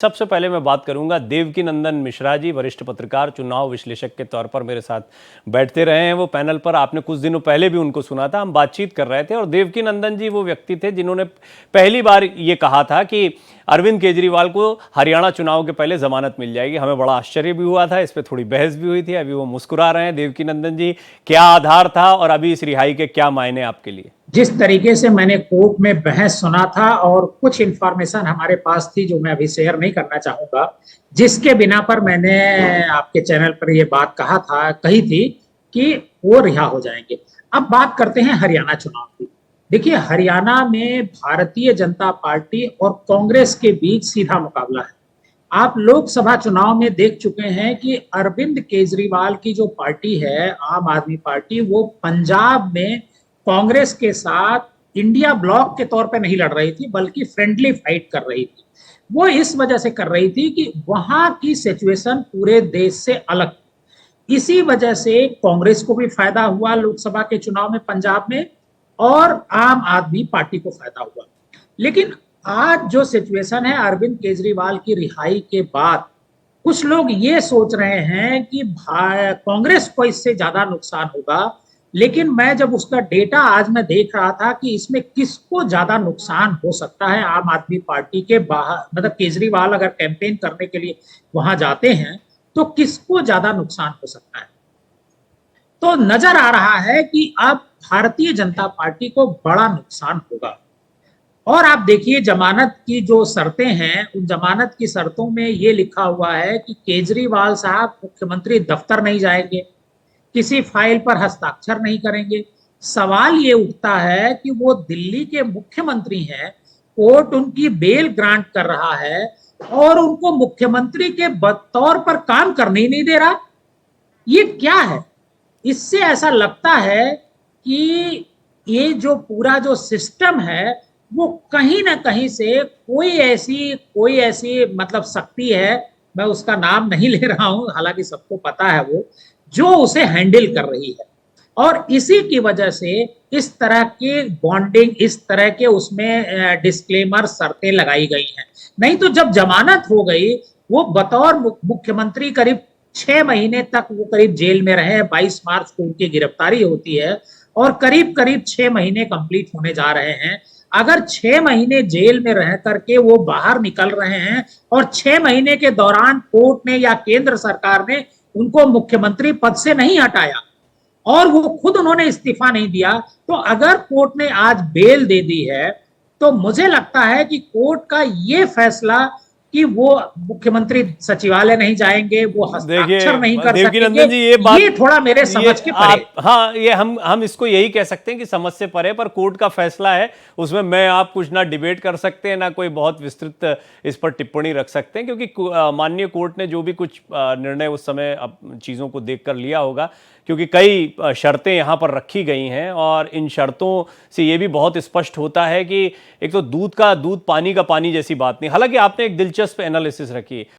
सबसे पहले मैं बात करूंगा देवकीनंदन मिश्रा जी, वरिष्ठ पत्रकार, चुनाव विश्लेषक के तौर पर मेरे साथ बैठते रहे हैं वो पैनल पर। आपने कुछ दिनों पहले भी उनको सुना था, हम बातचीत कर रहे थे। और देवकीनंदन जी वो व्यक्ति थे जिन्होंने पहली बार ये कहा था कि अरविंद केजरीवाल को हरियाणा चुनाव के पहले जमानत मिल जाएगी। हमें बड़ा आश्चर्य भी हुआ था, इस पर थोड़ी बहस भी हुई थी। अभी वो मुस्कुरा रहे हैं। देवकीनंदन जी, क्या आधार था और अभी इस रिहाई के क्या मायने आपके लिए? जिस तरीके से मैंने कोर्ट में बहस सुना था और कुछ इंफॉर्मेशन हमारे पास थी जो मैं अभी शेयर नहीं करना चाहूंगा, जिसके बिना पर मैंने आपके चैनल पर यह बात कही थी कि वो रिहा हो जाएंगे। अब बात करते हैं हरियाणा चुनाव की। देखिए, हरियाणा में भारतीय जनता पार्टी और कांग्रेस के बीच सीधा मुकाबला है। आप लोकसभा चुनाव में देख चुके हैं कि अरविंद केजरीवाल की जो पार्टी है, आम आदमी पार्टी, वो पंजाब में कांग्रेस के साथ इंडिया ब्लॉक के तौर पे नहीं लड़ रही थी, बल्कि फ्रेंडली फाइट कर रही थी। वो इस वजह से कर रही थी कि वहां की सिचुएशन पूरे देश से अलग। इसी वजह से कांग्रेस को भी फायदा हुआ लोकसभा के चुनाव में पंजाब में, और आम आदमी पार्टी को फायदा हुआ। लेकिन आज जो सिचुएशन है अरविंद केजरीवाल की रिहाई के बाद, कुछ लोग ये सोच रहे हैं कि कांग्रेस को इससे ज्यादा नुकसान होगा। लेकिन मैं जब उसका डेटा आज मैं देख रहा था कि इसमें किसको ज्यादा नुकसान हो सकता है, आम आदमी पार्टी के बाहर, मतलब केजरीवाल अगर कैंपेन करने के लिए वहां जाते हैं तो किसको ज्यादा नुकसान हो सकता है, तो नजर आ रहा है कि अब भारतीय जनता पार्टी को बड़ा नुकसान होगा। और आप देखिए, जमानत की जो शर्तें हैं, उन जमानत की शर्तों में ये लिखा हुआ है कि केजरीवाल साहब मुख्यमंत्री दफ्तर नहीं जाएंगे, किसी फाइल पर हस्ताक्षर नहीं करेंगे। सवाल ये उठता है कि वो दिल्ली के मुख्यमंत्री हैं, कोर्ट उनकी बेल ग्रांट कर रहा है और उनको मुख्यमंत्री के तौर पर काम करने ही नहीं दे रहा। ये क्या है? इससे ऐसा लगता है कि ये जो पूरा जो सिस्टम है, वो कहीं ना कहीं से कोई ऐसी मतलब शक्ति है, मैं उसका नाम नहीं ले रहा हूं, हालांकि सबको पता है वो, जो उसे हैंडल कर रही है। और इसी की वजह से इस तरह के बॉन्डिंग, इस तरह के उसमें डिस्क्लेमर, शर्तें लगाई गई हैं। नहीं तो जब जमानत हो गई, वो बतौर मुख्यमंत्री करीब 6 महीने तक वो करीब जेल में रहे। 22 मार्च को उनकी गिरफ्तारी होती है और करीब करीब 6 महीने कंप्लीट होने जा रहे हैं। अगर 6 महीने जेल में रह करके वो बाहर निकल रहे हैं और 6 महीने के दौरान कोर्ट ने या केंद्र सरकार ने उनको मुख्यमंत्री पद से नहीं हटाया और वो खुद उन्होंने इस्तीफा नहीं दिया, तो अगर कोर्ट ने आज बेल दे दी है, तो मुझे लगता है कि कोर्ट का ये फैसला कि वो मुख्यमंत्री सचिवालय नहीं जाएंगे, वो हस्ताक्षर नहीं देखिए कर सकेंगे, देवकीनंदन जी, ये बात, ये थोड़ा मेरे ये समझ के परे। आप, हाँ, ये हम इसको यही कह सकते हैं कि समझ से परे, पर कोर्ट का फैसला है, उसमें मैं आप कुछ ना डिबेट कर सकते हैं, ना कोई बहुत विस्तृत इस पर टिप्पणी रख सकते हैं, क्योंकि माननीय कोर्ट ने जो भी कुछ निर्णय उस समय चीज़ों को देख कर लिया होगा, क्योंकि कई शर्तें यहाँ पर रखी गई हैं। और इन शर्तों से ये भी बहुत स्पष्ट होता है कि एक तो दूध का दूध, पानी का पानी जैसी बात नहीं। हालांकि आपने एक दिलचस्प एनालिसिस रखी।